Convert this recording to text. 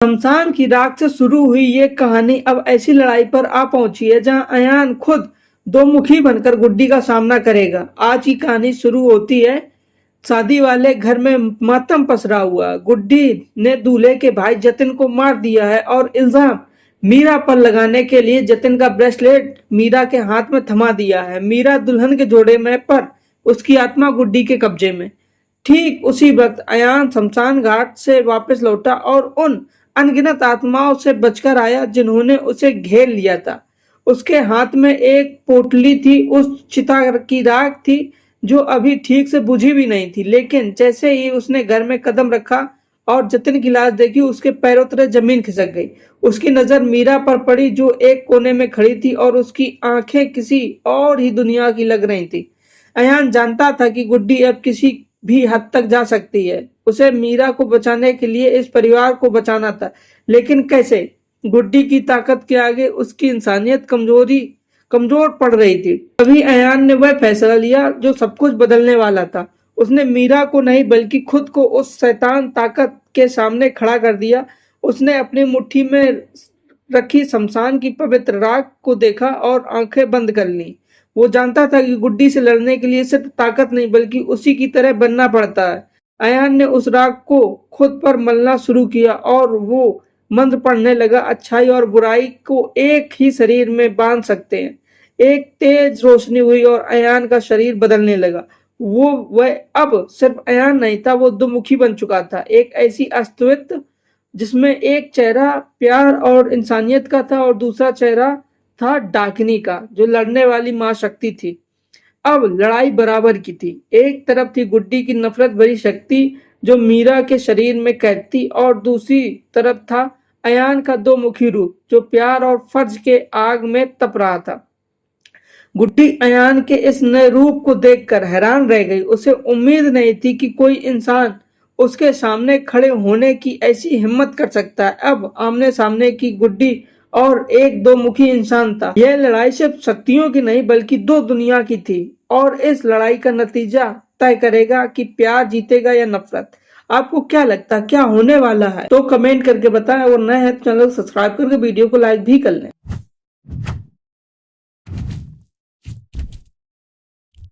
शमशान की राख से शुरू हुई ये कहानी अब ऐसी लड़ाई पर आ पहुंची है जहां अयान खुद दो मुखी बनकर गुड्डी का सामना करेगा। आज की कहानी शुरू होती है शादी वाले घर में मातम पसरा हुआ। गुड्डी ने दूल्हे के भाई जतिन को मार दिया है और इल्जाम मीरा पर लगाने के लिए जतिन का ब्रेसलेट मीरा के हाथ में थमा दिया है। मीरा दुल्हन के जोड़े में पर उसकी आत्मा गुड्डी के कब्जे में। ठीक उसी वक्त अयान शमशान घाट से वापस लौटा और उन अनगिनत आत्माओं से बचकर आया जिन्होंने उसे घेर लिया था। उसके हाथ में एक पोटली थी, उस चिता की राख थी जो अभी ठीक से बुझी भी नहीं थी। लेकिन जैसे ही उसने घर में कदम रखा और जतिन की लाश देखी, उसके पैरों तले जमीन खिसक गई। उसकी नजर मीरा पर पड़ी जो एक कोने में खड़ी थी और उसकी आंखें किसी और ही दुनिया की लग रही थी। अयान जानता था कि गुड्डी अब किसी भी हद तक जा सकती है। उसे मीरा को बचाने के लिए इस परिवार को बचाना था, लेकिन कैसे? गुड्डी की ताकत के आगे उसकी इंसानियत कमजोर पड़ रही थी। तभी अयान ने वह फैसला लिया जो सब कुछ बदलने वाला था। उसने मीरा को नहीं बल्कि खुद को उस शैतान ताकत के सामने खड़ा कर दिया। उसने अपनी मुट्ठी में रखी शमशान की पवित्र राख को देखा और आंखें बंद कर ली। वो जानता था कि गुड्डी से लड़ने के लिए सिर्फ ताकत नहीं बल्कि उसी की तरह बनना पड़ता है। अयान ने उस राख को खुद पर मलना शुरू किया और वो मंत्र पढ़ने लगा। अच्छाई और बुराई को एक ही शरीर में बांध सकते हैं। एक तेज रोशनी हुई और अयान का शरीर बदलने लगा। वह अब सिर्फ अयान नहीं था, वो दुमुखी बन चुका था। एक ऐसी अस्तित्व जिसमें एक चेहरा प्यार और इंसानियत का था और दूसरा चेहरा था डाकिनी का, जो लड़ने वाली मां शक्ति थी। अब लड़ाई बराबर की थी। एक तरफ थी गुड्डी की नफरत भरी शक्ति जो मीरा के शरीर में कैद थी और दूसरी तरफ था अयान का दो मुखी रूप जो प्यार और फर्ज के आग में तप रहा था। गुड्डी अयान के इस नए रूप को देखकर हैरान रह गई। उसे उम्मीद नहीं थी कि कोई इंसान उसके सामने खड़े होने की ऐसी हिम्मत कर सकता है। अब आमने सामने की गुड्डी और एक दो मुखी इंसान था। यह लड़ाई सिर्फ शक्तियों की नहीं बल्कि दो दुनिया की थी और इस लड़ाई का नतीजा तय करेगा कि प्यार जीतेगा या नफरत। आपको क्या लगता है क्या होने वाला है? तो कमेंट करके बताएं और नए हैं तो चैनल को सब्सक्राइब करके वीडियो को लाइक भी कर लें।